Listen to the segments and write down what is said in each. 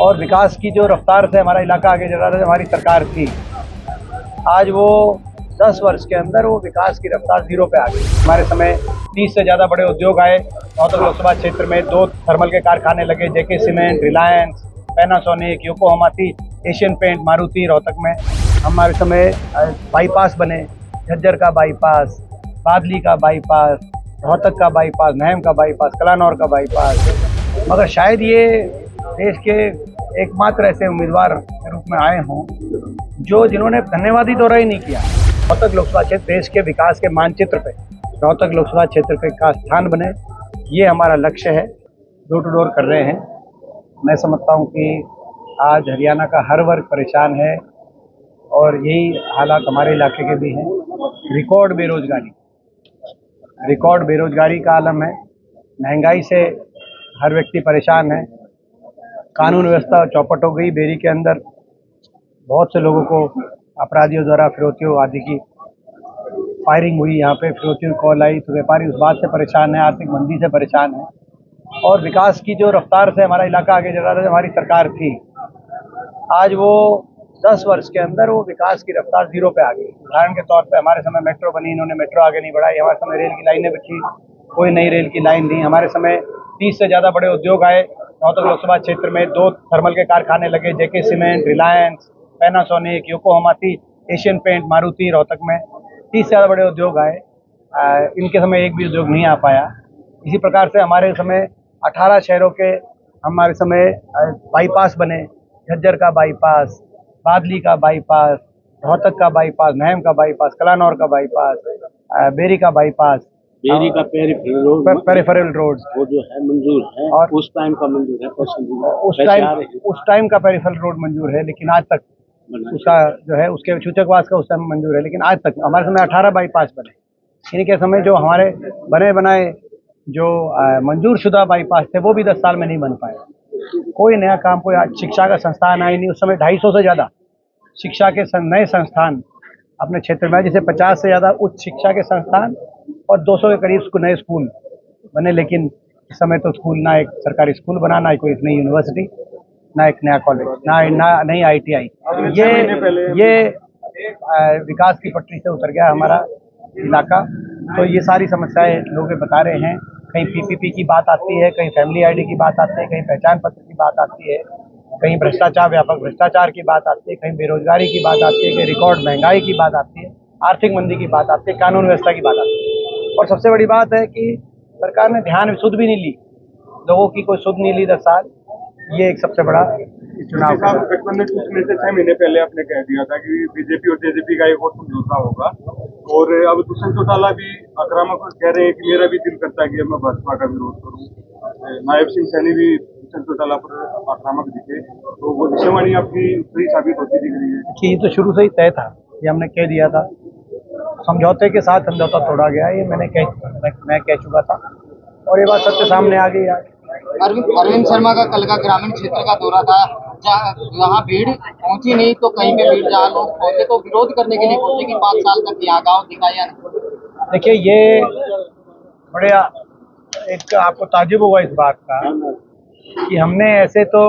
और विकास की जो रफ्तार से हमारा इलाका आगे चल रहा था, हमारी सरकार थी, आज वो 10 वर्ष के अंदर वो विकास की रफ्तार जीरो पे आ गई। हमारे समय 30 से ज़्यादा बड़े उद्योग आए। रोहतक लोकसभा क्षेत्र में 2 थर्मल के कारखाने लगे, JK cement, Reliance, Panasonic, Yokohama, Asian paint, Maruti Rohtak में। हमारे समय बाईपास बने, झज्जर का बाईपास, बादली का बाईपास, रोहतक का बाईपास, महम का बाईपास, कलानौर का बाईपास। मगर शायद ये देश के एकमात्र ऐसे उम्मीदवार के रूप में आए हों जिन्होंने धन्यवादी दौरा ही नहीं किया। रोहतक लोकसभा क्षेत्र देश के विकास के मानचित्र पे रोहतक लोकसभा क्षेत्र का स्थान बने, ये हमारा लक्ष्य है। डोर टू डोर कर रहे हैं। मैं समझता हूँ कि आज हरियाणा का हर वर्ग परेशान है और यही हालात हमारे इलाके के भी हैं। रिकॉर्ड बेरोजगारी का आलम है। महंगाई से हर व्यक्ति परेशान है। कानून व्यवस्था चौपट हो गई। बेरी के अंदर बहुत से लोगों को अपराधियों द्वारा फिरौतियों आदि की फायरिंग हुई। यहाँ पे फिरौतियों कॉल आई तो व्यापारी उस बात से परेशान है, आर्थिक मंदी से परेशान है। और विकास की जो रफ्तार से हमारा इलाका आगे चल रहा था, हमारी सरकार थी, आज वो 10 वर्ष के अंदर वो विकास की रफ्तार जीरो पे आ गई। उदाहरण के तौर पे हमारे समय मेट्रो बनी, इन्होंने मेट्रो आगे नहीं बढ़ाई। हमारे समय रेल की लाइनें बिछी, कोई नई रेल की लाइन नहीं। हमारे समय 30 से ज़्यादा बड़े उद्योग आए। रोहतक लोकसभा क्षेत्र में 2 थर्मल के कारखाने लगे, JK cement, Reliance, Panasonic, Yokohama, Asian paint, Maruti Rohtak में 30 से ज़्यादा बड़े उद्योग आए। इनके समय एक भी उद्योग नहीं आ पाया। इसी प्रकार से हमारे समय 18 शहरों के हमारे समय बाईपास बने, झज्जर का बाईपास, बादली का बाईपास, रोहतक का बाईपास, महम का बाईपास, कलानौर का बाईपास, बेरी का बाईपास, बेरी का पेरिफेरल रोड वो जो है मंजूर है और उस टाइम का मंजूर है। उस टाइम का पेरिफेरल रोड मंजूर है, लेकिन आज तक उसका जो है उसके सूचकवास का उस टाइम मंजूर है, लेकिन आज तक हमारे समय 18 बाईपास बने। इनके समय जो हमारे बने बनाए जो मंजूर शुदा बाईपास थे वो भी 10 साल में नहीं बन पाए। कोई नया काम, कोई शिक्षा का संस्थान आया नहीं। उस समय 250 से ज़्यादा शिक्षा के नए संस्थान अपने क्षेत्र में, जैसे 50 से ज़्यादा उच्च शिक्षा के संस्थान और 200 के करीब नए स्कूल बने। लेकिन इस समय तो स्कूल, ना एक सरकारी स्कूल बना, ना कोई नई यूनिवर्सिटी, ना एक नया कॉलेज, ना नई ITI। ये विकास की पटरी से उतर गया हमारा इलाका। तो ये सारी समस्याएं लोग बता रहे हैं। कहीं PPP की बात आती है, कहीं फैमिली ID की बात आती है, कहीं पहचान पत्र की बात आती है, कहीं भ्रष्टाचार, व्यापक भ्रष्टाचार की बात आती है, कहीं बेरोजगारी की बात आती है, कहीं रिकॉर्ड महंगाई की बात आती है, आर्थिक मंदी की बात आती है, कानून व्यवस्था की बात आती है। और सबसे बड़ी बात है कि सरकार ने ध्यान सुध भी नहीं ली, लोगों की कोई सुध नहीं ली 10 साल। ये एक सबसे बड़ा चुनाव का गठबंधन टूटने से 6 महीने पहले आपने कह दिया था कि बीजेपी और JJP का एक और समझौता होगा, और अब दुष्यंत चौटाला भी आक्रामक कह रहे हैं कि मेरा भी दिल करता है कि मैं भाजपा का विरोध करूं। नायब सिंह सैनी भी दुष्यंत चौटाला पर आक्रामक दिखे, तो वो भविष्यवाणी आपकी सही साबित होती दिख रही है कि ये तो शुरू से ही तय था, ये हमने कह दिया था। समझौते के साथ समझौता तोड़ा गया, ये मैं कह चुका था और ये बात सबके सामने आ गई। अरविंद शर्मा का कल का ग्रामीण क्षेत्र का दौरा था, जहाँ भीड़ पहुंची नहीं तो कहीं पे भीड़, जहाँ लोग पहुंचे तो विरोध करने के लिए पहुंचे कि 5 साल तक यहाँ गाँव दिखाया नहीं। देखिए, ये बढ़िया एक आपको ताजुब होगा इस बात का कि हमने ऐसे तो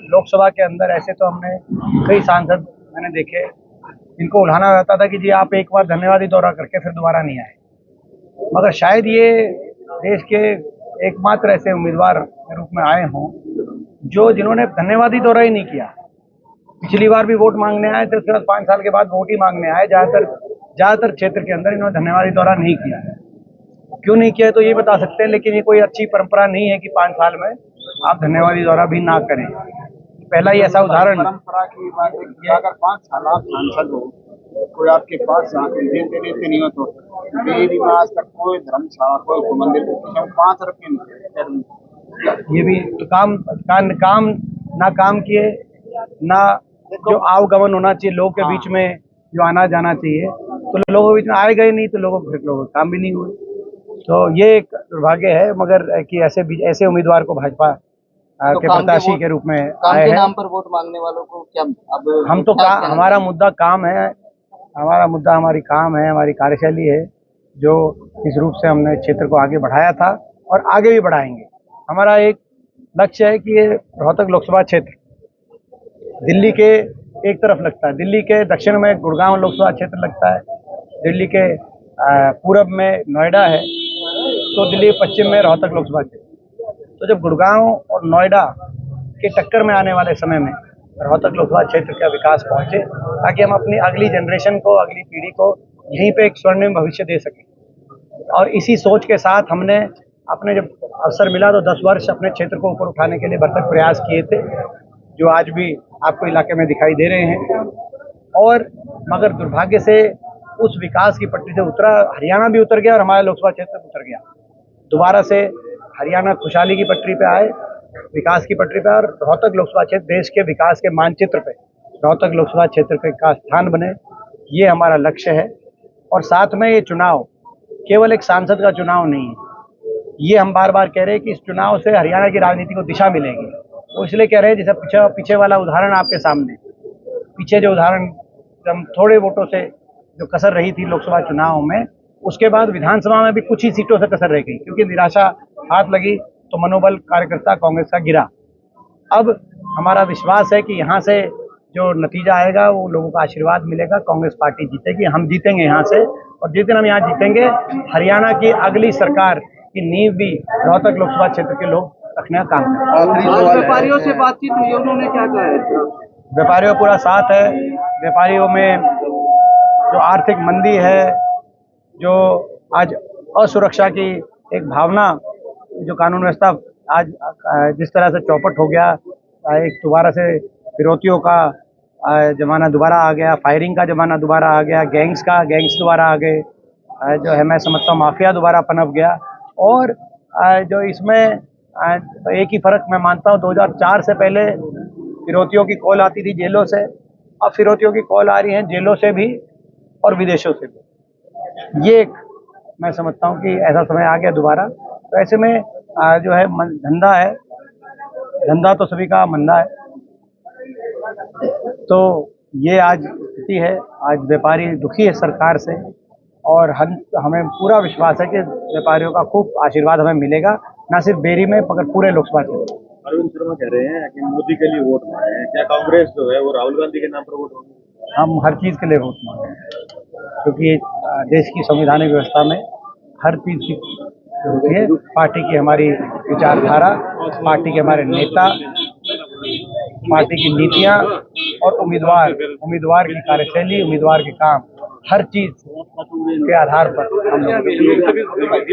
लोकसभा के अंदर ऐसे तो हमने कई सांसद मैंने देखे, इनको उल्हाना रहता था कि जी आप एक बार धन्यवादी दौरा करके फिर दोबारा नहीं आए। मगर शायद ये देश के एकमात्र ऐसे उम्मीदवार के रूप में आए हों जिन्होंने धन्यवादी दौरा ही नहीं किया। पिछली बार भी वोट मांगने आए थे, उसके बाद 5 साल के बाद वोट ही मांगने आए। ज़्यादातर क्षेत्र के अंदर इन्होंने धन्यवादी दौरा नहीं किया है। क्यों नहीं किया है तो ये बता सकते हैं, लेकिन ये कोई अच्छी परंपरा नहीं है कि 5 साल में आप धन्यवादी दौरा भी ना करें। पहला ही ऐसा उदाहरण, परंपरा की बात है कि अगर 5 साल आप सांसद हो, कोई आपके पास देते नहीं हो तो डेली में आज तक कोई धर्मशाला, कोई मंदिर 5 रुपये। ये भी तो काम ना काम किए, ना जो आवागमन होना चाहिए लोगों के बीच में, जो आना जाना चाहिए, तो लोगों के बीच में आए गए नहीं, तो लोगों के काम भी नहीं हुए। तो ये एक दुर्भाग्य है, मगर कि ऐसे उम्मीदवार को भाजपा के प्रत्याशी के रूप में आए हैं। नाम पर वोट मांगने वालों को क्या अब हम तो हमारा मुद्दा काम है, हमारी काम है, हमारी कार्यशैली है, जो इस रूप से हमने क्षेत्र को आगे बढ़ाया था और आगे भी बढ़ाएंगे। हमारा एक लक्ष्य है कि ये रोहतक लोकसभा क्षेत्र दिल्ली के एक तरफ लगता है। दिल्ली के दक्षिण में गुड़गांव लोकसभा क्षेत्र लगता है, दिल्ली के पूरब में नोएडा है, तो दिल्ली के पश्चिम में रोहतक लोकसभा क्षेत्र। तो जब गुड़गांव और नोएडा के टक्कर में आने वाले समय में रोहतक लोकसभा क्षेत्र का विकास पहुंचे, ताकि हम अपनी अगली जनरेशन को, अगली पीढ़ी को यहीं पे एक स्वर्णिम भविष्य दे सकें। और इसी सोच के साथ हमने अपने जब अवसर मिला तो 10 वर्ष अपने क्षेत्र को ऊपर उठाने के लिए भरसक प्रयास किए थे, जो आज भी आपको इलाके में दिखाई दे रहे हैं। और मगर दुर्भाग्य से उस विकास की पटरी से उतरा, हरियाणा भी उतर गया और हमारा लोकसभा क्षेत्र उतर गया। दोबारा से हरियाणा खुशहाली की पटरी पे आए, विकास की पटरी पे, और रोहतक लोकसभा क्षेत्र देश के विकास के मानचित्र पे रोहतक लोकसभा क्षेत्र का स्थान बने, ये हमारा लक्ष्य है। और साथ में ये चुनाव केवल एक सांसद का चुनाव नहीं है, ये हम बार बार कह रहे हैं कि इस चुनाव से हरियाणा की राजनीति को दिशा मिलेगी। वो इसलिए कह रहे हैं, जैसे पीछे वाला उदाहरण आपके सामने, पीछे जो उदाहरण जब थोड़े वोटों से जो कसर रही थी लोकसभा चुनाव में, उसके बाद विधानसभा में भी कुछ ही सीटों से कसर रह गई, क्योंकि निराशा हाथ लगी तो मनोबल कार्यकर्ता कांग्रेस का गिरा। अब हमारा विश्वास है कि यहाँ से जो नतीजा आएगा वो लोगों का आशीर्वाद मिलेगा, कांग्रेस पार्टी जीतेगी, हम जीतेंगे यहाँ से। और जिस दिन हम यहाँ जीतेंगे, हरियाणा की अगली सरकार की नींव भी रोहतक लोकसभा क्षेत्र के लोग रखने का काम करेंगे। व्यापारियों से बातचीत हुई, उन्होंने क्या कहा है? व्यापारियों का पूरा साथ है। व्यापारियों में जो आर्थिक मंदी है, जो आज असुरक्षा की एक भावना, जो कानून व्यवस्था आज जिस तरह से चौपट हो गया, एक दोबारा से फिरौतियों का जमाना दोबारा आ गया, फायरिंग का जमाना दोबारा आ गया, गैंग्स दोबारा आ गए, जो है मैं समझता हूँ माफिया दोबारा पनप गया। और जो इसमें एक ही फर्क मैं मानता हूँ, 2004 से पहले फिरौतियों की कॉल आती थी जेलों से, अब फिरौतियों की कॉल आ रही है जेलों से भी और विदेशों से भी। ये एक मैं समझता हूँ कि ऐसा समय आ गया दोबारा। तो ऐसे में जो है धंधा है, धंधा तो सभी का मंदा है। तो ये आज स्थिति है, आज व्यापारी दुखी है सरकार से, और हमें पूरा विश्वास है कि व्यापारियों का खूब आशीर्वाद हमें मिलेगा, न सिर्फ बेरी में मगर पूरे लोकसभा क्षेत्र। अरविंद शर्मा कह रहे हैं कि मोदी के लिए वोट मांगे हैं, क्या कांग्रेस जो है वो राहुल गांधी के नाम पर वोट मांगे? हम हर चीज़ के लिए वोट मांगे हैं, क्योंकि देश की संवैधानिक व्यवस्था में हर चीज़ की होती है। पार्टी की हमारी विचारधारा, पार्टी के हमारे नेता, पार्टी की नीतियां और उम्मीदवार की कार्यशैली, उम्मीदवार के काम, हर चीज़ के आधार पर हम लोग